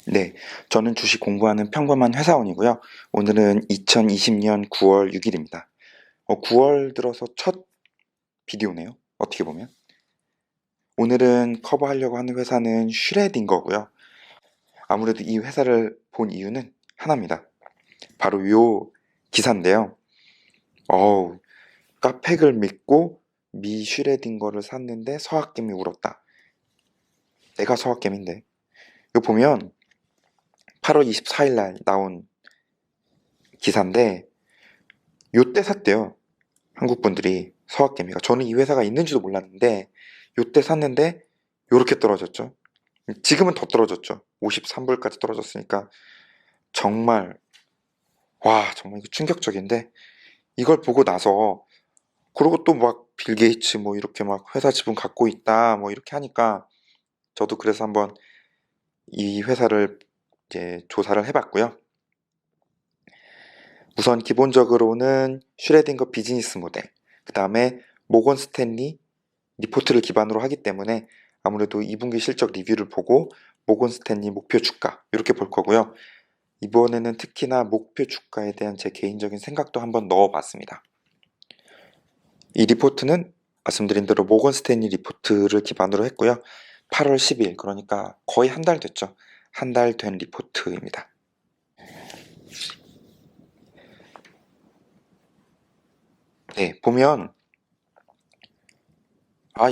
네, 저는 주식 공부하는 평범한 회사원이고요. 오늘은 2020년 9월 6일입니다. 9월 들어서 첫 비디오네요. 어떻게 보면. 오늘은 커버하려고 하는 회사는 슈레딩거고요. 아무래도 이 회사를 본 이유는 하나입니다. 바로 요 기사인데요. 어우, 카팩을 믿고 미 슈레딩거를 샀는데 서학개미 울었다. 내가 서학개미인데. 이거 보면 8월 24일 날 나온 기사인데 요때 샀대요. 한국 분들이 서학개미가. 저는 이 회사가 있는지도 몰랐는데 요때 샀는데 요렇게 떨어졌죠. 지금은 더 떨어졌죠. 53불까지 떨어졌으니까 정말 정말 이거 충격적인데 이걸 보고 나서 그러고 또 막 빌 게이츠 뭐 이렇게 막 회사 지분 갖고 있다 뭐 이렇게 하니까 저도 그래서 한번 이 회사를 이제 조사를 해봤고요. 우선 기본적으로는 슈레딩거 비즈니스 모델, 그 다음에 모건 스탠리 리포트를 기반으로 하기 때문에 아무래도 2분기 실적 리뷰를 보고 모건 스탠리 목표 주가 이렇게 볼 거고요. 이번에는 특히나 목표 주가에 대한 제 개인적인 생각도 한번 넣어봤습니다. 이 리포트는 말씀드린 대로 모건 스탠리 리포트를 기반으로 했고요. 8월 10일, 그러니까 거의 한 달 됐죠. 한 달 된 리포트입니다. 네, 보면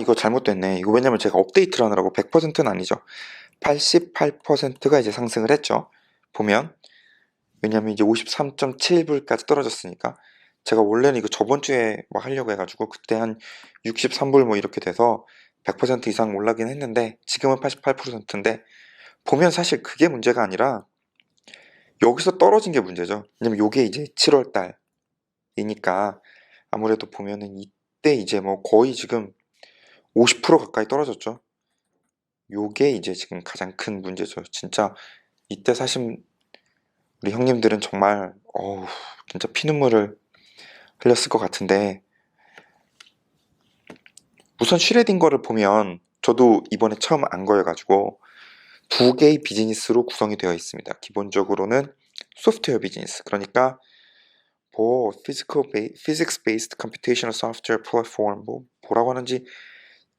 이거 잘못됐네. 이거 왜냐면 제가 업데이트를 하느라고 100%는 아니죠. 88%가 이제 상승을 했죠. 보면 왜냐면 이제 53.7불까지 떨어졌으니까 제가 원래는 이거 저번 주에 뭐 하려고 해가지고 그때 한 63불 뭐 이렇게 돼서 100% 이상 올라긴 했는데 지금은 88%인데 보면 사실 그게 문제가 아니라 여기서 떨어진 게 문제죠. 왜냐면 요게 이제 7월 달이니까 아무래도 보면은 이때 이제 뭐 거의 지금 50% 가까이 떨어졌죠. 요게 이제 지금 가장 큰 문제죠. 진짜 이때 사신 우리 형님들은 정말 진짜 피눈물을 흘렸을 것 같은데 우선 슈레딩거를 보면 저도 이번에 처음 안 거여가지고 두 개의 비즈니스로 구성이 되어 있습니다. 기본적으로는 소프트웨어 비즈니스, 그러니까 뭐 physics based computational software platform 뭐라고 하는지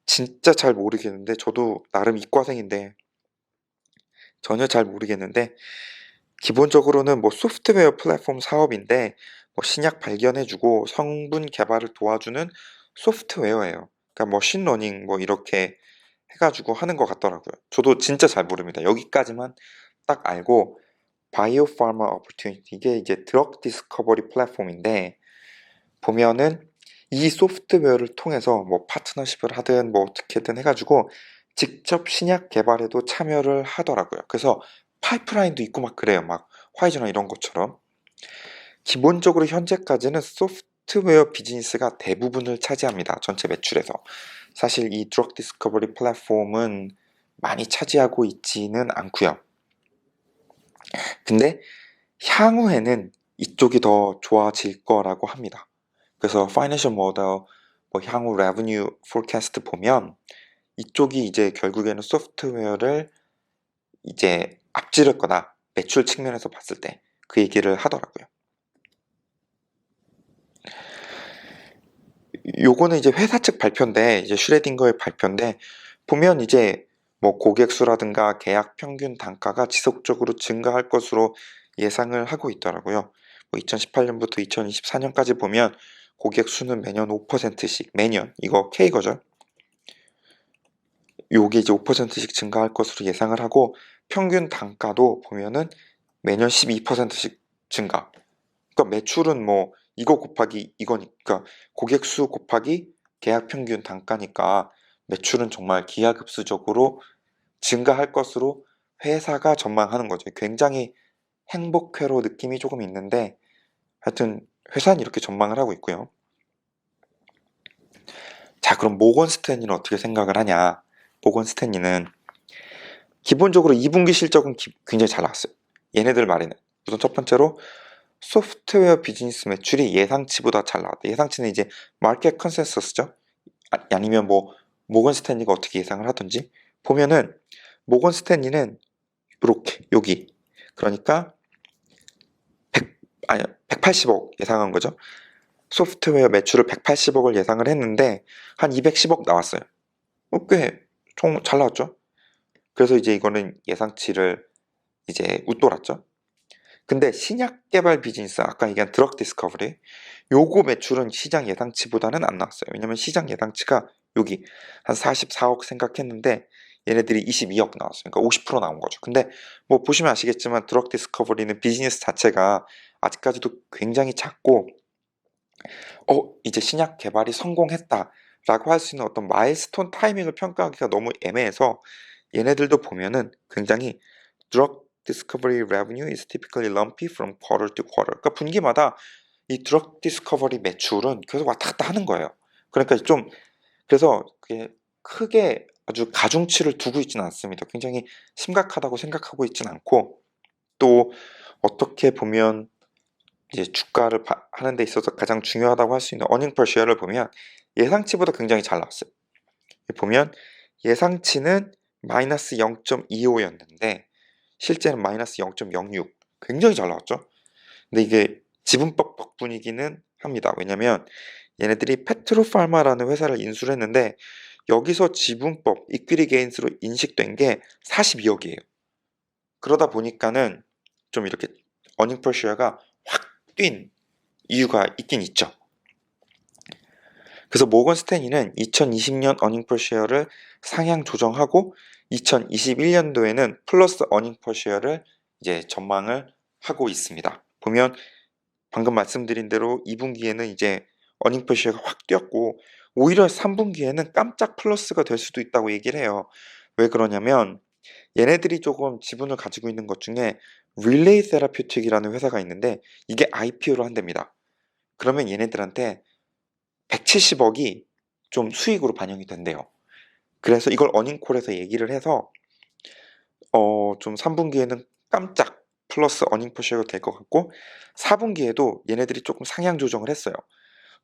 진짜 잘 모르겠는데 저도 나름 이과생인데 전혀 잘 모르겠는데 기본적으로는 뭐 소프트웨어 플랫폼 사업인데 뭐 신약 발견해주고 성분 개발을 도와주는 소프트웨어예요. 그러니까 머신러닝 뭐 이렇게 해가지고 하는 것 같더라고요. 저도 진짜 잘 모릅니다. 여기까지만 딱 알고 바이오 파마 오퍼튜니티, 이게 이제 드럭 디스커버리 플랫폼인데 보면은 이 소프트웨어를 통해서 뭐 파트너십을 하든 뭐 어떻게든 해가지고 직접 신약 개발에도 참여를 하더라고요. 그래서 파이프라인도 있고 막 그래요. 막 화이저나 이런 것처럼. 기본적으로 현재까지는 소프트웨어 비즈니스가 대부분을 차지합니다. 전체 매출에서. 사실 이 드럭 디스커버리 플랫폼은 많이 차지하고 있지는 않고요. 근데 향후에는 이쪽이 더 좋아질 거라고 합니다. 그래서 파이낸셜 모델, 뭐 향후 레버뉴 포캐스트 보면 이쪽이 이제 결국에는 소프트웨어를 이제 앞지를 거다. 매출 측면에서 봤을 때 그 얘기를 하더라고요. 요거는 이제 회사 측 발표인데, 이제 슈레딩거의 발표인데, 보면 이제 뭐 고객 수라든가 계약 평균 단가가 지속적으로 증가할 것으로 예상을 하고 있더라고요. 뭐 2018년부터 2024년까지 보면 고객 수는 매년 5%씩, 매년, 이거 K거죠. 요게 이제 5%씩 증가할 것으로 예상을 하고, 평균 단가도 보면은 매년 12%씩 증가. 그러니까 매출은 뭐 이거 곱하기 이거니까 고객 수 곱하기 계약 평균 단가니까 매출은 정말 기하급수적으로 증가할 것으로 회사가 전망하는 거죠. 굉장히 행복회로 느낌이 조금 있는데 하여튼 회사는 이렇게 전망을 하고 있고요. 자, 그럼 모건 스탠리는 어떻게 생각을 하냐? 모건 스탠리는 기본적으로 2분기 실적은 굉장히 잘 나왔어요. 얘네들 말에는. 우선 첫 번째로 소프트웨어 비즈니스 매출이 예상치보다 잘 나왔다. 예상치는 이제 마켓 컨센서스죠. 아니면 뭐 모건 스탠리가 어떻게 예상을 하든지 보면은 모건 스탠리는 이렇게 여기 그러니까 180억 예상한 거죠. 소프트웨어 매출을 180억을 예상을 했는데 한 210억 나왔어요. 꽤 잘 나왔죠. 그래서 이제 이거는 예상치를 이제 웃돌았죠. 근데 신약 개발 비즈니스, 아까 얘기한 드럭 디스커버리, 요거 매출은 시장 예상치보다는 안 나왔어요. 왜냐면 시장 예상치가 여기 한 44억 생각했는데 얘네들이 22억 나왔어요. 그러니까 50% 나온 거죠. 근데 뭐 보시면 아시겠지만 드럭 디스커버리는 비즈니스 자체가 아직까지도 굉장히 작고 이제 신약 개발이 성공했다라고 할 수 있는 어떤 마일스톤 타이밍을 평가하기가 너무 애매해서 얘네들도 보면은 굉장히 drug discovery revenue is typically lumpy from quarter to quarter. 그러니까 분기마다 이 drug discovery 매출은 계속 왔다 갔다 하는 거예요. 그러니까 좀 그래서 그게 크게 아주 가중치를 두고 있지는 않습니다. 굉장히 심각하다고 생각하고 있지는 않고 또 어떻게 보면 이제 주가를 하는 데 있어서 가장 중요하다고 할 수 있는 어닝 per share를 보면 예상치보다 굉장히 잘 나왔어요. 보면 예상치는 마이너스 0.25였는데 실제는 마이너스 0.06, 굉장히 잘 나왔죠. 근데 이게 지분법 덕분이기는 합니다. 왜냐면 얘네들이 페트로파마라는 회사를 인수를 했는데 여기서 지분법 이퀴리 게인스로 인식된 게 42억이에요. 그러다 보니까는 좀 이렇게 어닝 per share가 확 뛴 이유가 있긴 있죠. 그래서 모건 스탠리는 2020년 어닝 per share를 상향 조정하고 2021년도에는 플러스 어닝 per share를 이제 전망을 하고 있습니다. 보면 방금 말씀드린 대로 2분기에는 이제 어닝 per share가 확 뛰었고 오히려 3분기에는 깜짝 플러스가 될 수도 있다고 얘기를 해요. 왜 그러냐면 얘네들이 조금 지분을 가지고 있는 것 중에 릴레이 세라퓨틱이라는 회사가 있는데 이게 IPO를 한답니다. 그러면 얘네들한테 170억이 좀 수익으로 반영이 된대요. 그래서 이걸 어닝콜에서 얘기를 해서 좀 3분기에는 깜짝 플러스 어닝 퍼시어가 될 것 같고 4분기에도 얘네들이 조금 상향 조정을 했어요.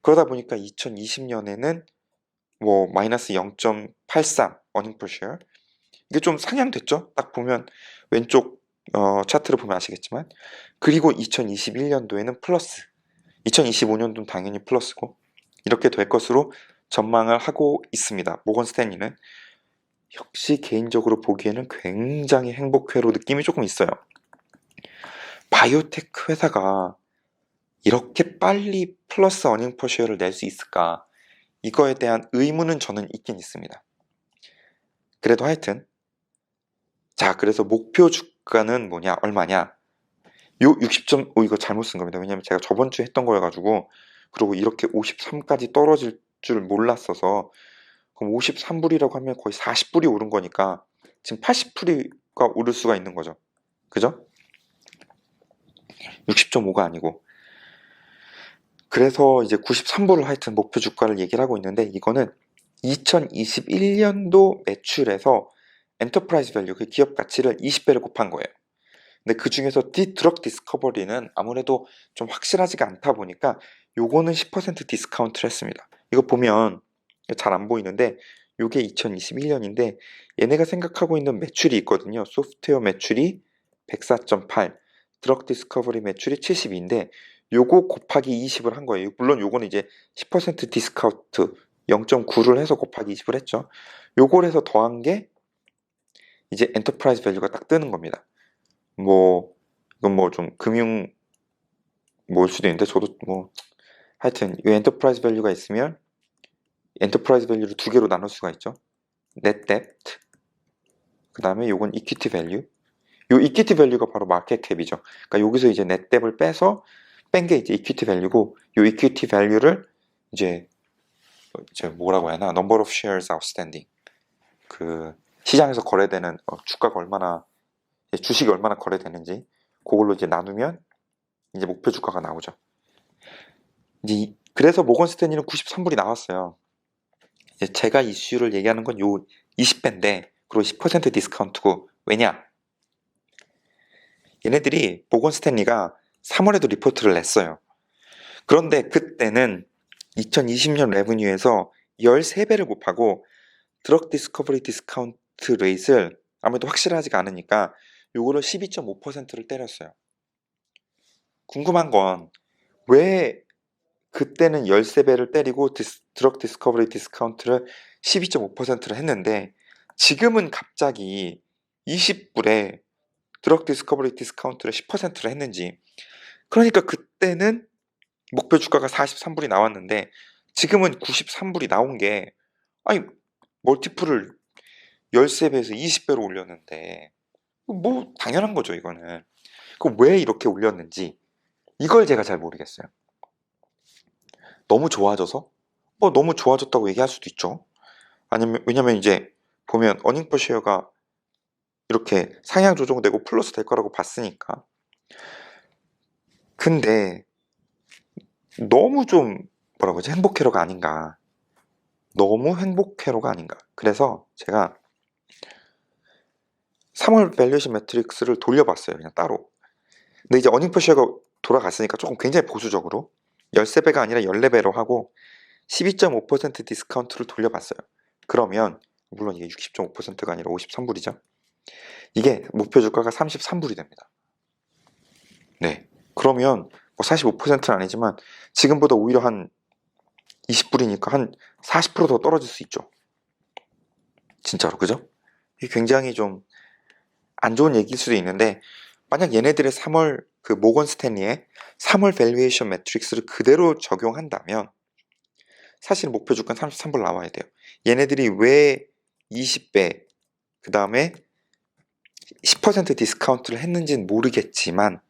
그러다 보니까 2020년에는 뭐 마이너스 0.83 어닝 퍼시어 이게 좀 상향됐죠. 딱 보면 왼쪽 차트를 보면 아시겠지만 그리고 2021년도에는 플러스 2025년도는 당연히 플러스고 이렇게 될 것으로 전망을 하고 있습니다. 모건 스탠리는 역시 개인적으로 보기에는 굉장히 행복회로 느낌이 조금 있어요. 바이오테크 회사가 이렇게 빨리 플러스 어닝 퍼시어를 낼 수 있을까? 이거에 대한 의문은 저는 있긴 있습니다. 그래도 하여튼 자, 그래서 목표 주가는 뭐냐? 얼마냐? 요 60점, 이거 잘못 쓴 겁니다. 왜냐면 제가 저번 주에 했던 거여가지고 그리고 이렇게 53까지 떨어질 줄 몰랐어서 그럼 53불이라고 하면 거의 40불이 오른 거니까 지금 80불이가 오를 수가 있는 거죠. 그죠? 60.5가 아니고. 그래서 이제 93불을 하여튼 목표 주가를 얘기를 하고 있는데 이거는 2021년도 매출에서 엔터프라이즈 밸류, 그 기업 가치를 20배를 곱한 거예요. 근데 그 중에서 드럭 디스커버리는 아무래도 좀 확실하지가 않다 보니까 요거는 10% 디스카운트를 했습니다. 이거 보면 잘 안 보이는데 요게 2021년인데 얘네가 생각하고 있는 매출이 있거든요. 소프트웨어 매출이 104.8, 드럭 디스커버리 매출이 72인데 요거 곱하기 20을 한 거예요. 물론 요거는 이제 10% 디스카운트 0.9를 해서 곱하기 20을 했죠. 요걸 해서 더한 게 이제 엔터프라이즈 밸류가 딱 뜨는 겁니다. 뭐 이건 뭐 좀 금융 뭐일 수도 있는데 저도 뭐 하여튼 이 엔터프라이즈 밸류가 있으면 엔터프라이즈 밸류를 두 개로 나눌 수가 있죠. 넷 뎁트 그 다음에 요건 이퀴티 밸류. 요 이퀴티 밸류가 바로 마켓 캡이죠. 그러니까 여기서 이제 넷 뎁을 빼서 뺀 게 이제 이퀴티 밸류고 요 이퀴티 밸류를 이제 뭐라고 해야 하나 number of shares outstanding 그 시장에서 거래되는 주가가 얼마나 주식이 얼마나 거래되는지 그걸로 이제 나누면 이제 목표 주가가 나오죠. 이제 그래서 모건 스탠리는 93불이 나왔어요. 이제 제가 이슈를 얘기하는 건 요 20배인데 그리고 10% 디스카운트고 왜냐? 얘네들이 모건 스탠리가 3월에도 리포트를 냈어요. 그런데 그때는 2020년 레브뉴에서 13배를 곱하고 드럭 디스커버리 디스카운트 레이트를 아무래도 확실하지가 않으니까 요거를 12.5%를 때렸어요. 궁금한 건 왜 그때는 13배를 때리고 드럭 디스커버리 디스카운트를 12.5%를 했는데 지금은 갑자기 20불에 드럭 디스커버리 디스카운트를 10%를 했는지. 그러니까 그때는 목표 주가가 43불이 나왔는데 지금은 93불이 나온 게, 아니 멀티플을 13배에서 20배로 올렸는데 뭐 당연한 거죠 이거는. 그럼 왜 이렇게 올렸는지 이걸 제가 잘 모르겠어요. 너무 좋아져서? 너무 좋아졌다고 얘기할 수도 있죠. 아니면 왜냐면 이제 보면 어닝퍼시어가 이렇게 상향 조정되고 플러스 될 거라고 봤으니까. 근데 너무 좀 뭐라고 하지? 행복회로가 아닌가. 너무 행복회로가 아닌가. 그래서 제가 3월 밸류에이션 매트릭스를 돌려봤어요. 그냥 따로. 근데 이제 어닝퍼시어가 돌아갔으니까 조금 굉장히 보수적으로 13배가 아니라 14배로 하고 12.5% 디스카운트를 돌려봤어요. 그러면 물론 이게 60.5%가 아니라 53불이죠. 이게 목표 주가가 33불이 됩니다. 네. 그러면 뭐 45%는 아니지만 지금보다 오히려 한 20불이니까 한 40%더 떨어질 수 있죠. 진짜로, 그죠? 이게 굉장히 좀 안 좋은 얘기일 수도 있는데 만약 얘네들의 3월 그 모건 스탠리의 3월 밸류에이션 매트릭스를 그대로 적용한다면 사실 목표 주가는 33불 나와야 돼요. 얘네들이 왜 20배 그 다음에 10% 디스카운트를 했는지는 모르겠지만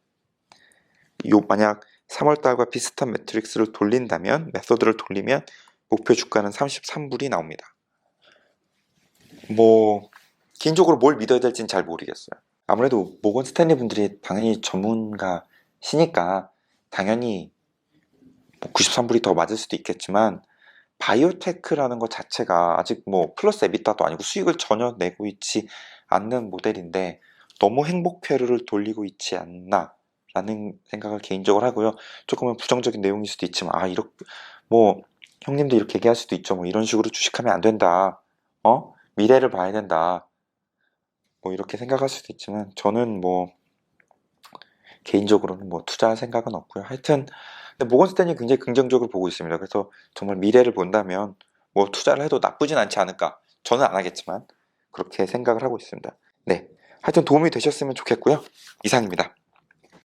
만약 3월달과 비슷한 매트릭스를 돌린다면, 메소드를 돌리면 목표 주가는 33불이 나옵니다. 뭐 개인적으로 뭘 믿어야 될지는 잘 모르겠어요. 아무래도 모건 스탠리 분들이 당연히 전문가시니까 당연히 93불이 더 맞을 수도 있겠지만 바이오테크라는 것 자체가 아직 뭐 플러스 에비타도 아니고 수익을 전혀 내고 있지 않는 모델인데 너무 행복회로를 돌리고 있지 않나 라는 생각을 개인적으로 하고요. 조금은 부정적인 내용일 수도 있지만 이렇게 뭐 형님도 이렇게 얘기할 수도 있죠. 뭐 이런 식으로 주식하면 안 된다. 미래를 봐야 된다. 뭐 이렇게 생각할 수도 있지만 저는 뭐 개인적으로는 뭐 투자할 생각은 없고요. 하여튼 모건 스탠리 굉장히 긍정적으로 보고 있습니다. 그래서 정말 미래를 본다면 뭐 투자를 해도 나쁘진 않지 않을까. 저는 안 하겠지만 그렇게 생각을 하고 있습니다. 네, 하여튼 도움이 되셨으면 좋겠고요. 이상입니다.